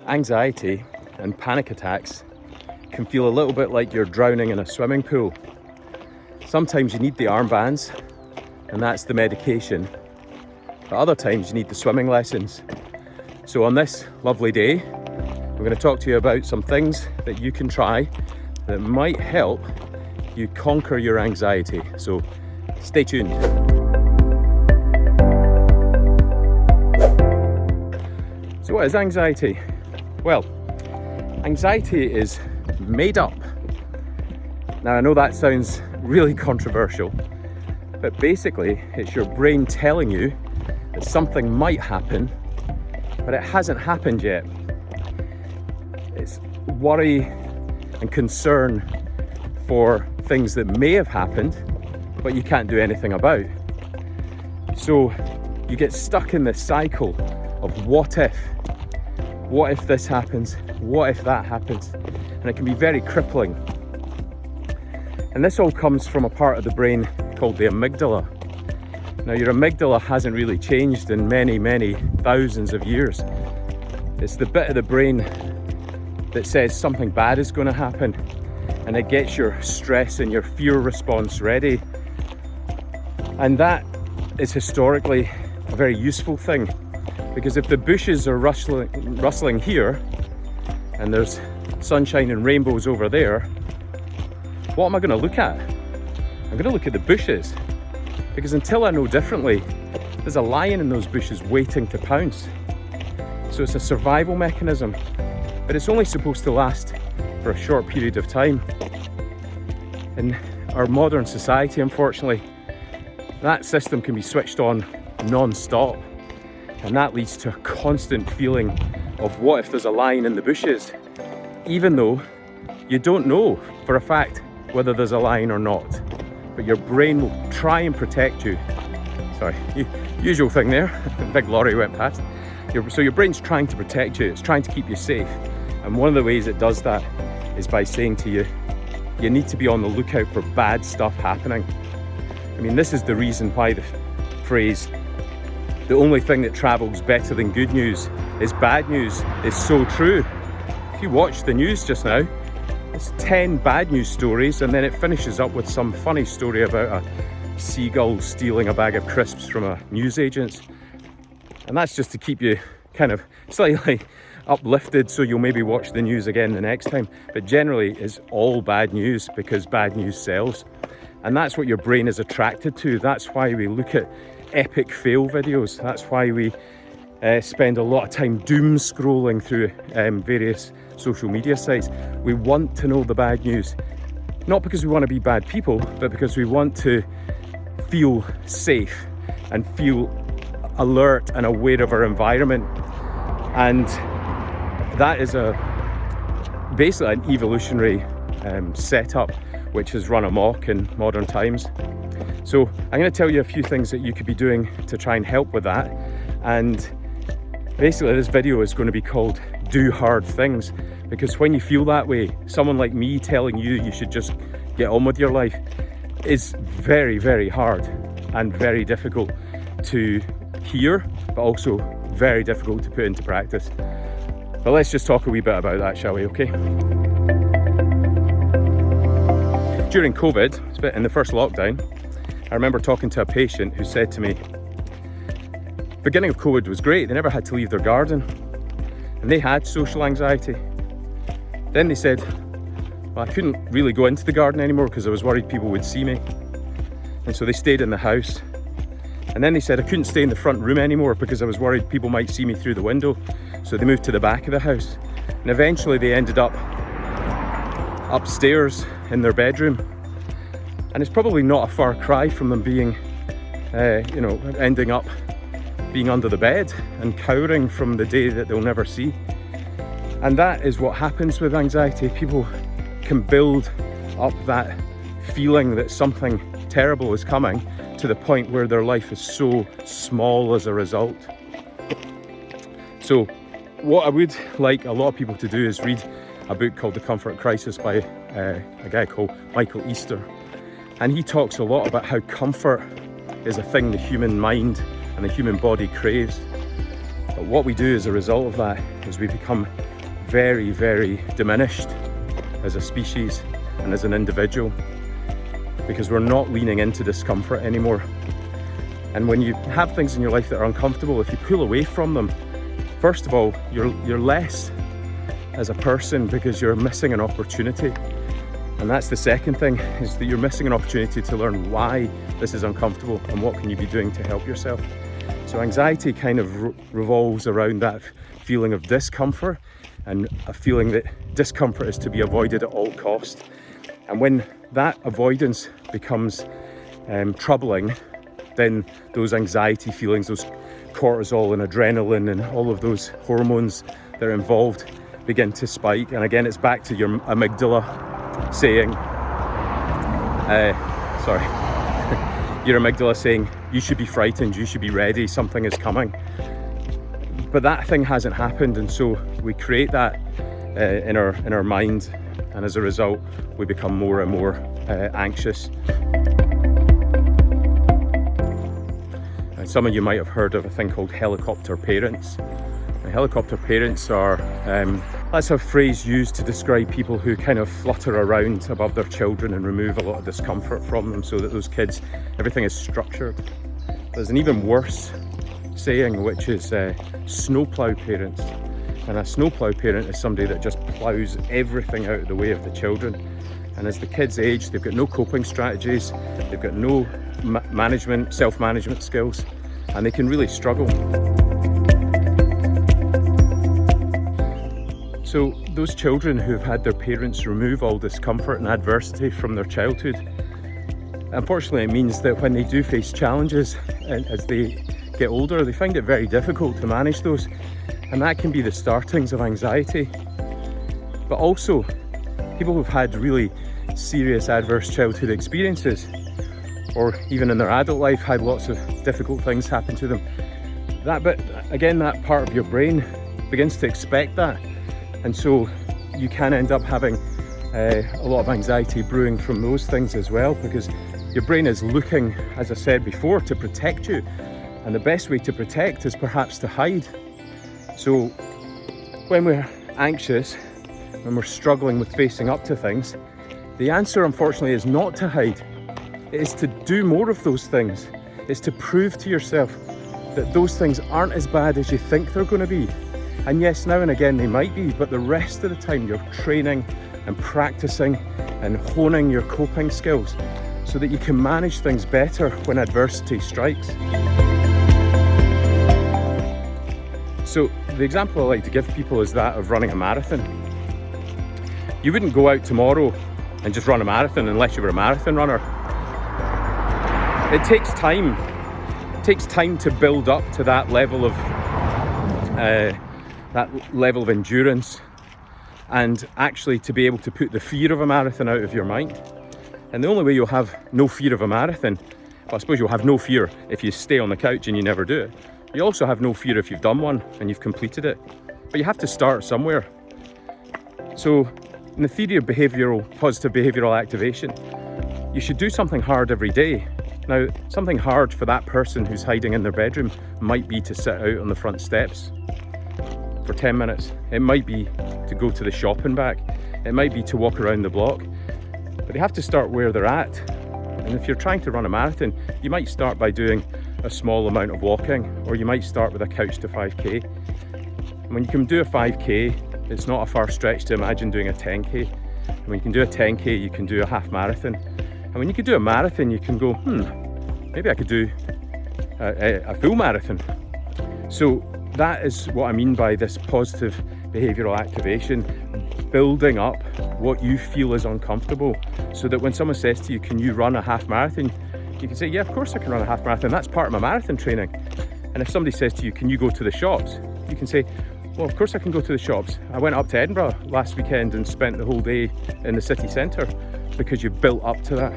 Anxiety and panic attacks can feel a little bit like you're drowning in a swimming pool. Sometimes you need the armbands, and that's the medication. But other times you need the swimming lessons. So on this lovely day, we're going to talk to you about some things that you can try that might help you conquer your anxiety. So stay tuned. So what is anxiety? Well, anxiety is made up. Now I know that sounds really controversial, but basically it's your brain telling you that something might happen, but it hasn't happened yet. It's worry and concern for things that may have happened, but you can't do anything about. So you get stuck in this cycle of what if this happens, what if that happens, and it can be very crippling. And this all comes from a part of the brain called the amygdala. Now your amygdala hasn't really changed in many thousands of years. It's the bit of the brain that says something bad is going to happen, and it gets your stress and your fear response ready. And that is historically a very useful thing, because if the bushes are rustling here and there's sunshine and rainbows over there, what am I going to look at? I'm going to look at the bushes, because until I know differently, there's a lion in those bushes waiting to pounce. So it's a survival mechanism, but it's only supposed to last for a short period of time. In our modern society, unfortunately, that system can be switched on non-stop, and that leads to a constant feeling of what if there's a lion in the bushes, even though you don't know for a fact whether there's a lion or not, but your brain will try and protect you. Sorry, usual thing there, big lorry went past. So your brain's trying to protect you, it's trying to keep you safe, and one of the ways it does that is by saying to you, you need to be on the lookout for bad stuff happening. I mean, this is the reason why the phrase, the only thing that travels better than good news is bad news, is so true. If you watch the news just now, it's 10 bad news stories, and then it finishes up with some funny story about a seagull stealing a bag of crisps from a newsagent. And that's just to keep you kind of slightly uplifted, so you'll maybe watch the news again the next time. But generally it's all bad news, because bad news sells. And that's what your brain is attracted to. That's why we look at epic fail videos. That's why we spend a lot of time doom scrolling through various social media sites. We want to know the bad news, not because we want to be bad people, but because we want to feel safe and feel alert and aware of our environment. And that is basically an evolutionary setup which has run amok in modern times. So I'm going to tell you a few things that you could be doing to try and help with that. And basically this video is going to be called Do Hard Things, because when you feel that way, someone like me telling you should just get on with your life is very hard and very difficult to hear, but also very difficult to put into practice. But let's just talk a wee bit about that, shall we? Okay. During COVID, in the first lockdown, I remember talking to a patient who said to me, beginning of COVID was great, they never had to leave their garden, and they had social anxiety. Then they said, well, I couldn't really go into the garden anymore because I was worried people would see me, and so they stayed in the house. And then they said I couldn't stay in the front room anymore because I was worried people might see me through the window, so they moved to the back of the house. And eventually they ended up upstairs in their bedroom, and it's probably not a far cry from them being ending up being under the bed and cowering from the day that they'll never see. And that is what happens with anxiety. People can build up that feeling that something terrible is coming to the point where their life is so small as a result. So what I would like a lot of people to do is read a book called The Comfort Crisis by a guy called Michael Easter. And he talks a lot about how comfort is a thing the human mind and the human body craves. But what we do as a result of that is we become very, very diminished as a species and as an individual, because we're not leaning into discomfort anymore. And when you have things in your life that are uncomfortable, if you pull away from them, first of all, you're less as a person because you're missing an opportunity. And that's the second thing, is that you're missing an opportunity to learn why this is uncomfortable and what can you be doing to help yourself. So anxiety kind of revolves around that feeling of discomfort, and a feeling that discomfort is to be avoided at all cost. And when that avoidance becomes troubling, then those anxiety feelings, those cortisol and adrenaline and all of those hormones that are involved begin to spike. And again, it's back to your amygdala saying, your amygdala saying, you should be frightened, you should be ready, something is coming. But that thing hasn't happened, and so we create that in our mind, and as a result, we become more and more anxious. And some of you might have heard of a thing called helicopter parents. Now, helicopter parents are, that's a phrase used to describe people who kind of flutter around above their children and remove a lot of discomfort from them, so that those kids, everything is structured. There's an even worse saying, which is snowplow parents. And a snowplow parent is somebody that just plows everything out of the way of the children. And as the kids age, they've got no coping strategies, they've got no self-management skills, and they can really struggle. So those children who've had their parents remove all discomfort and adversity from their childhood, unfortunately it means that when they do face challenges as they get older, they find it very difficult to manage those, and that can be the startings of anxiety. But also, people who've had really serious adverse childhood experiences, or even in their adult life had lots of difficult things happen to them, that part of your brain begins to expect that, and so you can end up having a lot of anxiety brewing from those things as well, because your brain is looking, as I said before, to protect you. And the best way to protect is perhaps to hide. So when we're anxious, when we're struggling with facing up to things, the answer unfortunately is not to hide. It is to do more of those things. It's to prove to yourself that those things aren't as bad as you think they're going to be. And yes, now and again they might be, but the rest of the time you're training and practicing and honing your coping skills so that you can manage things better when adversity strikes. So the example I like to give people is that of running a marathon. You wouldn't go out tomorrow and just run a marathon unless you were a marathon runner. It takes time. It takes time to build up to that level of endurance, and actually to be able to put the fear of a marathon out of your mind. And the only way you'll have no fear of a marathon, well, I suppose you'll have no fear if you stay on the couch and you never do it. You also have no fear if you've done one and you've completed it. But you have to start somewhere. So in the theory of positive behavioural activation, you should do something hard every day. Now, something hard for that person who's hiding in their bedroom might be to sit out on the front steps for 10 minutes. It might be to go to the shop and back. It might be to walk around the block. But they have to start where they're at. And if you're trying to run a marathon, you might start by doing a small amount of walking, or you might start with a couch to 5k. And when you can do a 5k, it's not a far stretch to imagine doing a 10k. And when you can do a 10k, you can do a half marathon. And when you can do a marathon, you can go, maybe I could do a full marathon. So that is what I mean by this positive behavioural activation, building up what you feel is uncomfortable, so that when someone says to you, can you run a half marathon? You can say, yeah, of course I can run a half marathon. That's part of my marathon training. And if somebody says to you, can you go to the shops? You can say, well, of course I can go to the shops. I went up to Edinburgh last weekend and spent the whole day in the city centre, because you've built up to that.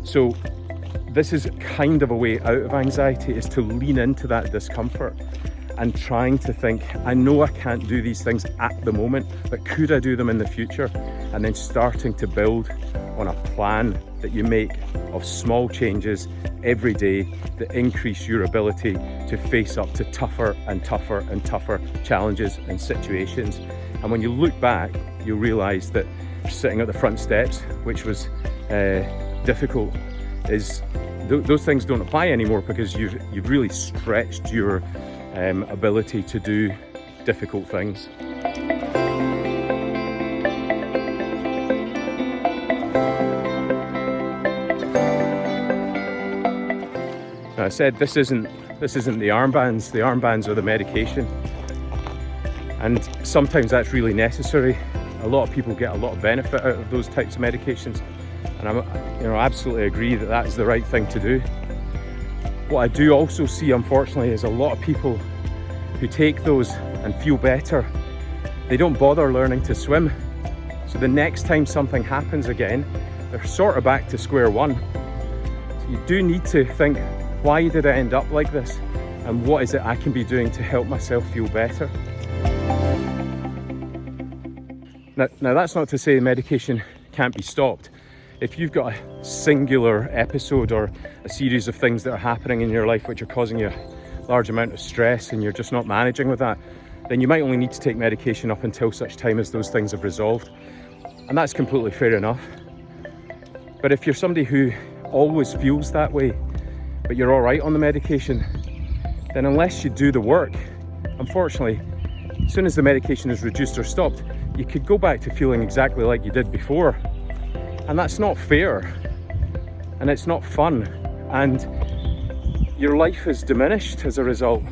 So this is kind of a way out of anxiety, is to lean into that discomfort and trying to think, I know I can't do these things at the moment, but could I do them in the future? And then starting to build on a plan that you make of small changes every day that increase your ability to face up to tougher and tougher and tougher challenges and situations. And when you look back, you'll realize that sitting at the front steps, which was difficult, is those things don't apply anymore, because you've really stretched your ability to do difficult things. Now, I said this isn't the armbands. The armbands are the medication, and sometimes that's really necessary. A lot of people get a lot of benefit out of those types of medications, and I absolutely agree that that is the right thing to do. What I do also see, unfortunately, is a lot of people who take those and feel better, they don't bother learning to swim. So the next time something happens again, they're sort of back to square one. So you do need to think, why did I end up like this? And what is it I can be doing to help myself feel better? Now that's not to say medication can't be stopped. If you've got a singular episode or a series of things that are happening in your life which are causing you a large amount of stress and you're just not managing with that, then you might only need to take medication up until such time as those things have resolved. And that's completely fair enough. But if you're somebody who always feels that way, but you're all right on the medication, then unless you do the work, unfortunately, as soon as the medication is reduced or stopped, you could go back to feeling exactly like you did before. And that's not fair, and it's not fun, and your life is diminished as a result.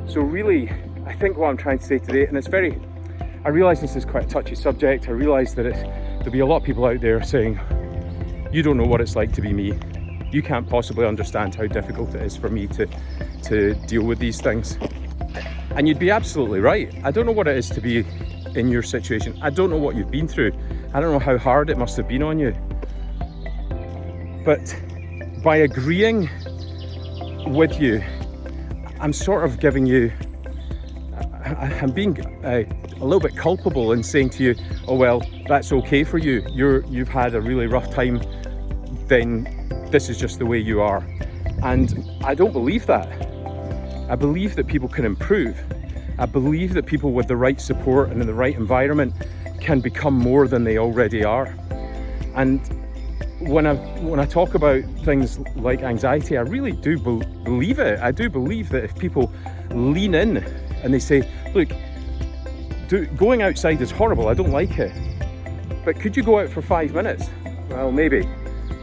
So really, I think what I'm trying to say today, and I realise this is quite a touchy subject, I realise that there'll be a lot of people out there saying, you don't know what it's like to be me. You can't possibly understand how difficult it is for me to deal with these things. And you'd be absolutely right. I don't know what it is to be in your situation. I don't know what you've been through. I don't know how hard it must have been on you. But by agreeing with you, I'm sort of giving you, I'm being a little bit culpable in saying to you, oh well, that's okay for you. You've had a really rough time, then this is just the way you are. And I don't believe that. I believe that people can improve. I believe that people with the right support and in the right environment can become more than they already are. And when I talk about things like anxiety, I really do believe it. I do believe that if people lean in and they say, look, going outside is horrible, I don't like it, but could you go out for 5 minutes? Well, maybe.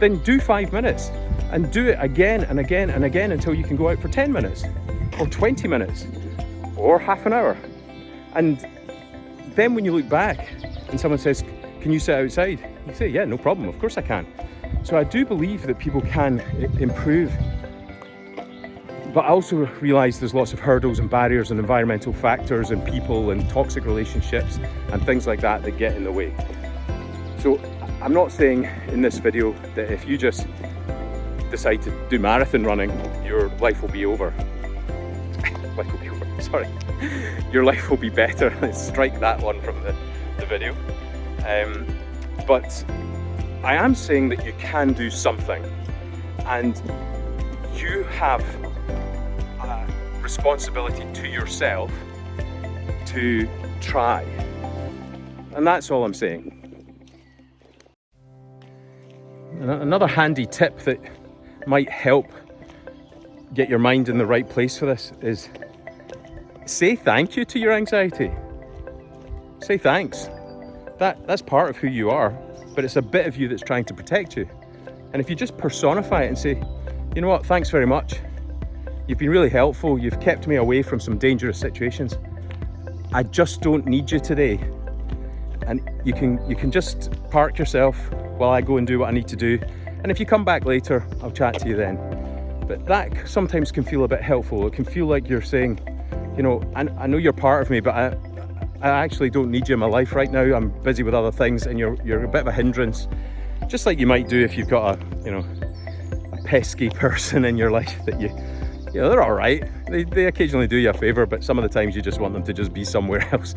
Then do 5 minutes and do it again and again and again until you can go out for 10 minutes or 20 minutes or half an hour. And then when you look back and someone says, can you sit outside? You say, yeah, no problem, of course I can. So I do believe that people can improve, but I also realise there's lots of hurdles and barriers and environmental factors and people and toxic relationships and things like that that get in the way. So I'm not saying in this video that if you just decide to do marathon running, your life will be over. Sorry. Your life will be better. Let's strike that one from the video. But I am saying that you can do something, and you have a responsibility to yourself to try. And that's all I'm saying. Another handy tip that might help get your mind in the right place for this is say thank you to your anxiety. Say thanks. That's part of who you are, but it's a bit of you that's trying to protect you. And if you just personify it and say, you know what, thanks very much. You've been really helpful. You've kept me away from some dangerous situations. I just don't need you today. And you can just park yourself while I go and do what I need to do. And if you come back later, I'll chat to you then. But that sometimes can feel a bit helpful. It can feel like you're saying, you know, I know you're part of me, but I actually don't need you in my life right now. I'm busy with other things, and you're a bit of a hindrance. Just like you might do if you've got a pesky person in your life that they're all right. They occasionally do you a favor, but some of the times you just want them to just be somewhere else.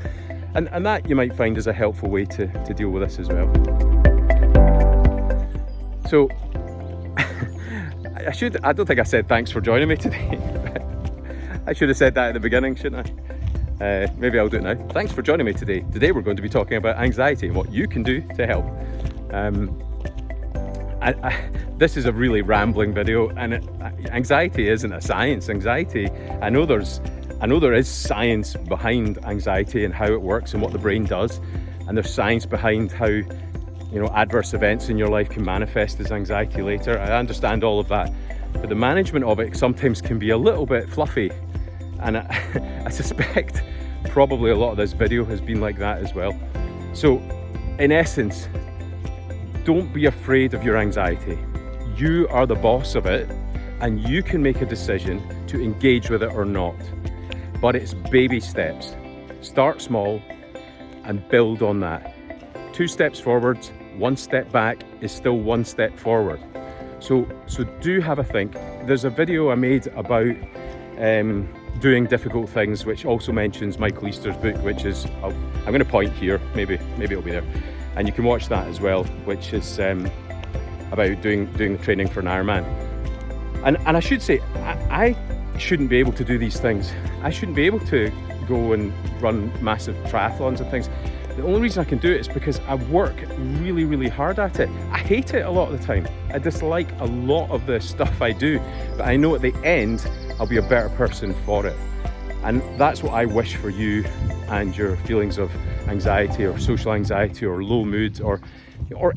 And that you might find is a helpful way to deal with this as well. So I don't think I said thanks for joining me today. I should have said that at the beginning, shouldn't I? Maybe I'll do it now. Thanks for joining me today. Today we're going to be talking about anxiety and what you can do to help. This is a really rambling video, and anxiety isn't a science. Anxiety, I know there is science behind anxiety and how it works and what the brain does, and there's science behind how, you know, adverse events in your life can manifest as anxiety later. I understand all of that, but the management of it sometimes can be a little bit fluffy, and I suspect probably a lot of this video has been like that as well. So in essence, don't be afraid of your anxiety. You are the boss of it, and you can make a decision to engage with it or not. But it's baby steps. Start small and build on that. 2 steps forwards, 1 step back is still 1 step forward. So do have a think. There's a video I made about doing difficult things, which also mentions Michael Easter's book, which is, I'm going to point here, maybe it'll be there, and you can watch that as well, which is about doing the training for an Ironman. And I should say, I shouldn't be able to do these things. I shouldn't be able to go and run massive triathlons and things. The only reason I can do it is because I work really, really hard at it. I hate it a lot of the time. I dislike a lot of the stuff I do, but I know at the end, I'll be a better person for it. And that's what I wish for you and your feelings of anxiety or social anxiety or low mood or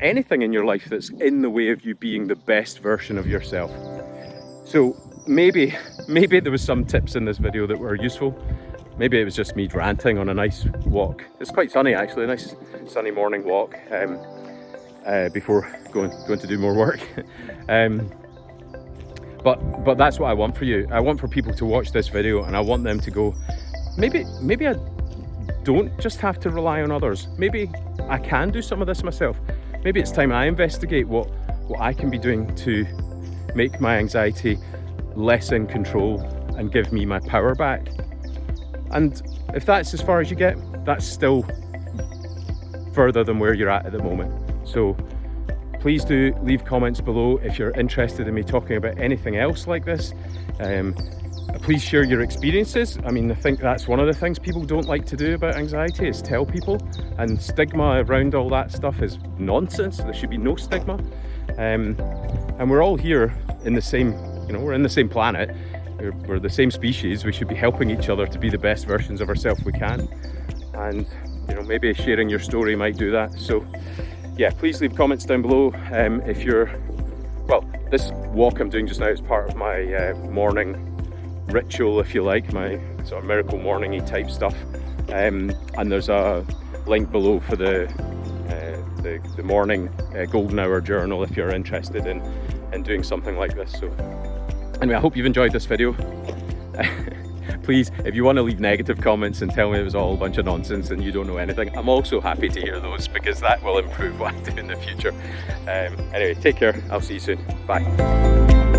anything in your life that's in the way of you being the best version of yourself. So maybe there was some tips in this video that were useful. Maybe it was just me ranting on a nice walk. It's quite sunny actually, a nice sunny morning walk before going to do more work. But that's what I want for you. I want for people to watch this video, and I want them to go, maybe I don't just have to rely on others. Maybe I can do some of this myself. Maybe it's time I investigate what I can be doing to make my anxiety less in control and give me my power back. And if that's as far as you get, that's still further than where you're at the moment. So please do leave comments below if you're interested in me talking about anything else like this. Please share your experiences. I mean, I think that's one of the things people don't like to do about anxiety is tell people, and stigma around all that stuff is nonsense. There should be no stigma. And we're all here in the same, we're in the same planet. We're the same species. We should be helping each other to be the best versions of ourselves we can. And, maybe sharing your story might do that. So yeah, please leave comments down below. If you're, this walk I'm doing just now is part of my morning ritual, if you like, my sort of miracle morning-y type stuff. And there's a link below for the morning golden hour journal if you're interested in doing something like this. So anyway, I hope you've enjoyed this video. Please, if you want to leave negative comments and tell me it was all a bunch of nonsense and you don't know anything, I'm also happy to hear those, because that will improve what I do in the future. Anyway, take care. I'll see you soon. Bye.